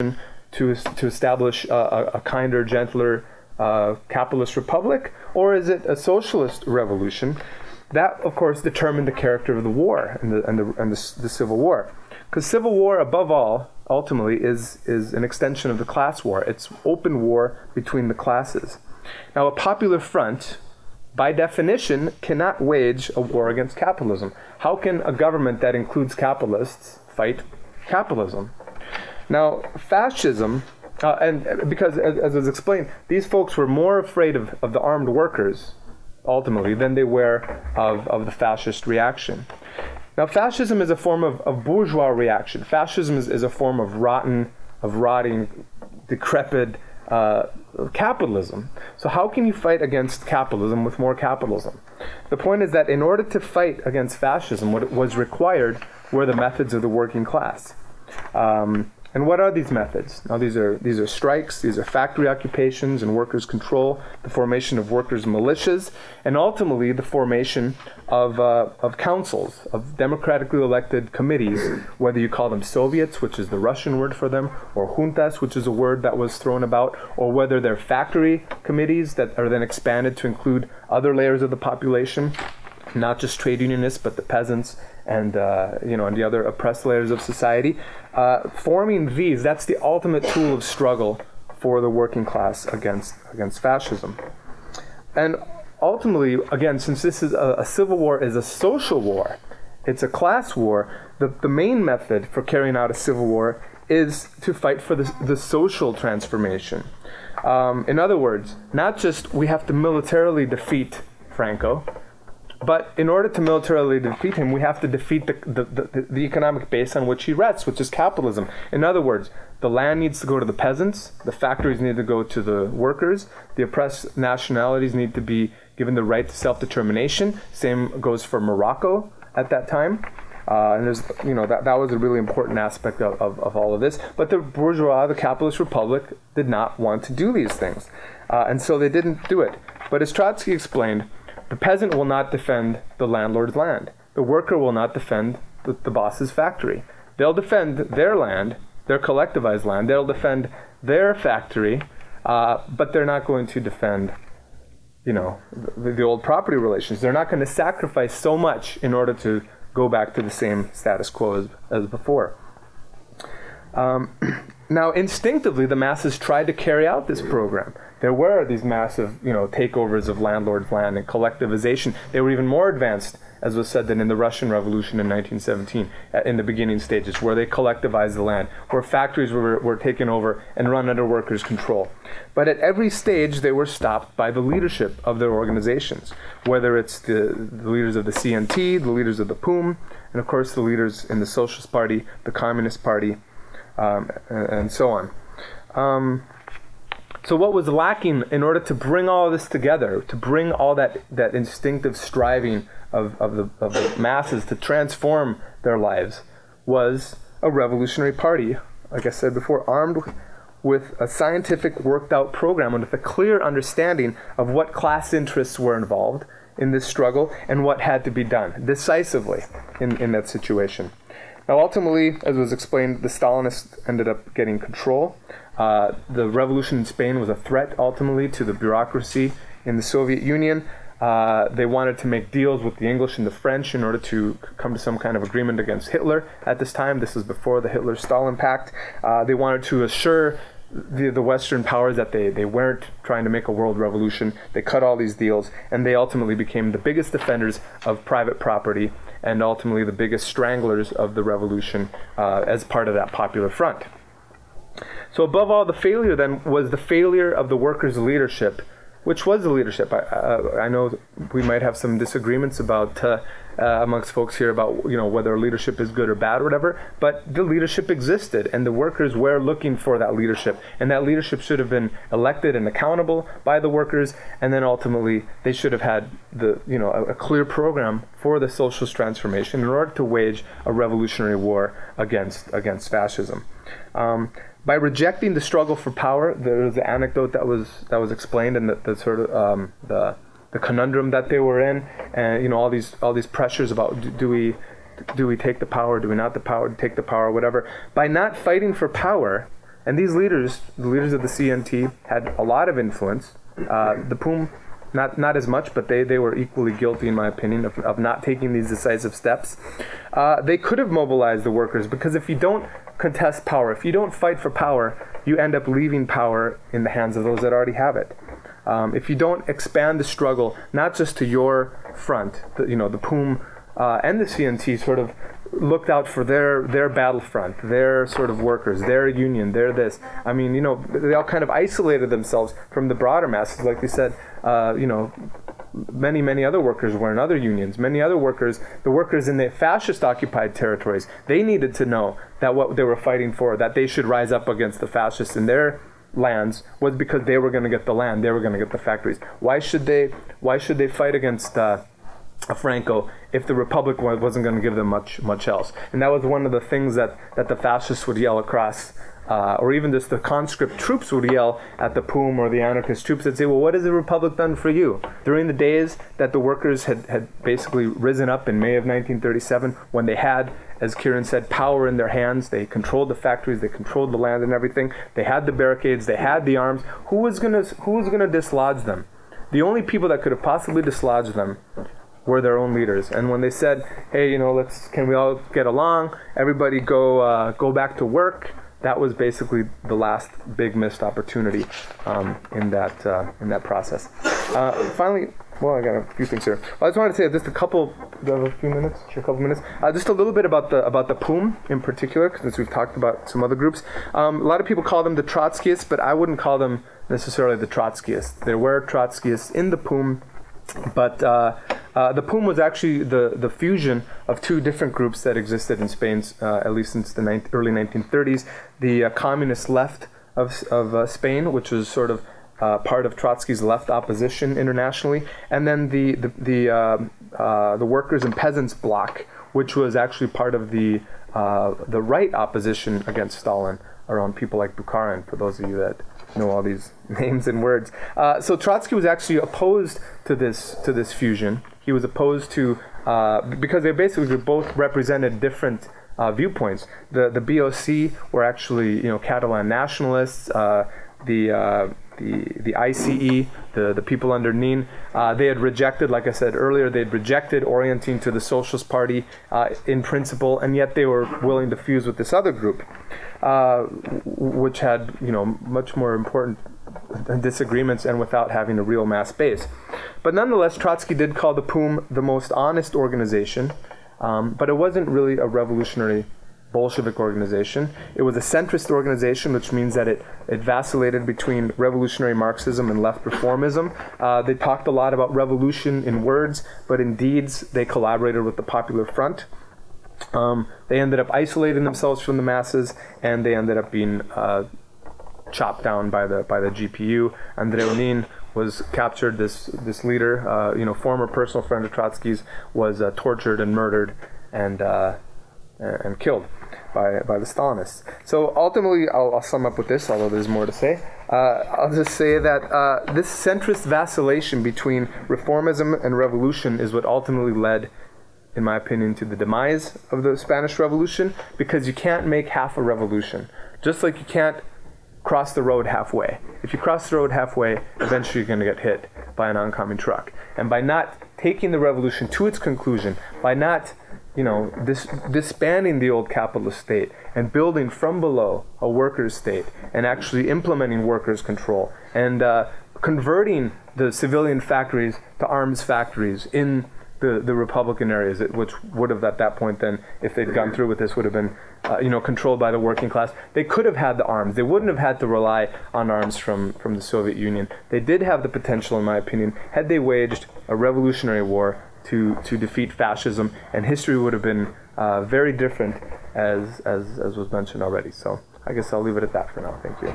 to establish a kinder, gentler capitalist republic, or is it a socialist revolution? That, of course, determined the character of the war and the Civil War. Because Civil War, above all, ultimately, is an extension of the class war. It's open war between the classes. Now, a popular front, by definition, cannot wage a war against capitalism. How can a government that includes capitalists fight capitalism? Now, fascism, and because, as was explained, these folks were more afraid of the armed workers, ultimately, than they were of the fascist reaction. Now, fascism is a form of bourgeois reaction. Fascism is a form of rotting, decrepit capitalism. So how can you fight against capitalism with more capitalism? The point is that in order to fight against fascism, what was required were the methods of the working class. And what are these methods? Now, these are strikes, these are factory occupations and workers' control, the formation of workers' militias, and ultimately the formation of councils, of democratically elected committees, whether you call them Soviets, which is the Russian word for them, or juntas, which is a word that was thrown about, or whether they're factory committees that are then expanded to include other layers of the population, not just trade unionists, but the peasants and and the other oppressed layers of society. Forming these, that's the ultimate tool of struggle for the working class against fascism. And ultimately, again, since this is a civil war is a social war, it's a class war, the main method for carrying out a civil war is to fight for the social transformation. In other words, not just we have to militarily defeat Franco, but in order to militarily defeat him, we have to defeat the economic base on which he rests, which is capitalism. In other words, the land needs to go to the peasants, the factories need to go to the workers, the oppressed nationalities need to be given the right to self-determination. Same goes for Morocco at that time. And there's, that was a really important aspect of all of this. But the bourgeois, the capitalist republic, did not want to do these things. And so they didn't do it. But as Trotsky explained, the peasant will not defend the landlord's land. The worker will not defend the boss's factory. They'll defend their land, their collectivized land. They'll defend their factory, but they're not going to defend, the old property relations. They're not going to sacrifice so much in order to go back to the same status quo as before. Now, instinctively, the masses tried to carry out this program. There were these massive, takeovers of landlord's land and collectivization. They were even more advanced, as was said, than in the Russian Revolution in 1917, in the beginning stages, where they collectivized the land, where factories were taken over and run under workers' control. But at every stage, they were stopped by the leadership of their organizations, whether it's the leaders of the CNT, the leaders of the POUM, and of course the leaders in the Socialist Party, the Communist Party, and so on. So what was lacking in order to bring all this together, to bring all that instinctive striving of the masses to transform their lives, was a revolutionary party, like I said before, armed with a scientific worked out program and with a clear understanding of what class interests were involved in this struggle and what had to be done decisively in that situation. Now, ultimately, as was explained, the Stalinists ended up getting control. The revolution in Spain was a threat, ultimately, to the bureaucracy in the Soviet Union. They wanted to make deals with the English and the French in order to come to some kind of agreement against Hitler at this time. This was before the Hitler-Stalin Pact. They wanted to assure the Western powers that they weren't trying to make a world revolution. They cut all these deals, and they ultimately became the biggest defenders of private property and ultimately the biggest stranglers of the revolution as part of that popular front. So above all, the failure then was the failure of the workers' leadership. Which was the leadership? I know we might have some disagreements about amongst folks here about whether leadership is good or bad or whatever, but the leadership existed and the workers were looking for that leadership, and that leadership should have been elected and accountable by the workers, and then ultimately they should have had a clear program for the socialist transformation in order to wage a revolutionary war against fascism. By rejecting the struggle for power, there was an anecdote that was explained, and the sort of the conundrum that they were in, and all these pressures about do we take the power, do we not take the power, whatever. By not fighting for power, And these leaders, the leaders of the CNT, had a lot of influence. The POUM, not as much, but they were equally guilty, in my opinion, of not taking these decisive steps. They could have mobilized the workers, because if you don't contest power, if you don't fight for power, you end up leaving power in the hands of those that already have it. If you don't expand the struggle, not just to your front, the POUM and the CNT sort of looked out for their battlefront, their sort of workers, their union, their this. I mean, they all kind of isolated themselves from the broader masses. Like they said, many other workers were in other unions. Many other workers, the workers in the fascist-occupied territories, they needed to know that what they were fighting for, that they should rise up against the fascists in their lands, was because they were going to get the land, they were going to get the factories. Why should they fight against Franco if the Republic wasn't going to give them much else? And that was one of the things that the fascists would yell across, or even just the conscript troops would yell at the POUM or the anarchist troops. They'd say, well, what has the Republic done for you? During the days that the workers had basically risen up in May of 1937, when they had, as Kieran said, power in their hands, they controlled the factories, they controlled the land and everything, they had the barricades, they had the arms, who was gonna dislodge them? The only people that could have possibly dislodged them were their own leaders. And when they said, hey, can we all get along, everybody go back to work, that was basically the last big missed opportunity in that process. Finally, well, I got a few things here. I just wanted to say just a couple. Do you have a few minutes? Sure, a couple minutes. Just a little bit about the POUM in particular, since we've talked about some other groups. A lot of people call them the Trotskyists, but I wouldn't call them necessarily the Trotskyists. There were Trotskyists in the POUM, but the POUM was actually the fusion of two different groups that existed in Spain, at least since the early 1930s. The communist left of Spain, which was sort of part of Trotsky's left opposition internationally, and then the workers and peasants bloc, which was actually part of the right opposition against Stalin, around people like Bukharin, for those of you that know all these names and words. So Trotsky was actually opposed to this fusion. He was opposed to because they basically both represented different viewpoints. The BOC were actually Catalan nationalists. The ICE, the people under Nin, they had rejected, like I said earlier, they had rejected orienting to the Socialist Party in principle, and yet they were willing to fuse with this other group, which had much more important disagreements and without having a real mass base. But nonetheless, Trotsky did call the POUM the most honest organization, but it wasn't really a revolutionary Bolshevik organization. It was a centrist organization, which means that it vacillated between revolutionary Marxism and left reformism. They talked a lot about revolution in words, but in deeds they collaborated with the Popular Front. They ended up isolating themselves from the masses, and they ended up being chopped down by the GPU. Andrei Nin was captured. This leader, former personal friend of Trotsky's, was tortured and murdered and killed by the Stalinists. So ultimately, I'll sum up with this, although there's more to say. I'll just say that this centrist vacillation between reformism and revolution is what ultimately led, in my opinion, to the demise of the Spanish Revolution, because you can't make half a revolution. Just like you can't cross the road halfway. If you cross the road halfway, eventually you're going to get hit by an oncoming truck. And by not taking the revolution to its conclusion, by not disbanding the old capitalist state and building from below a workers' state and actually implementing workers' control and converting the civilian factories to arms factories in the Republican areas, which would have at that point then, if they'd gone through with this, would have been controlled by the working class. They could have had the arms. They wouldn't have had to rely on arms from the Soviet Union. They did have the potential, in my opinion, had they waged a revolutionary war to defeat fascism, and history would have been very different, as was mentioned already. So I guess I'll leave it at that for now. Thank you.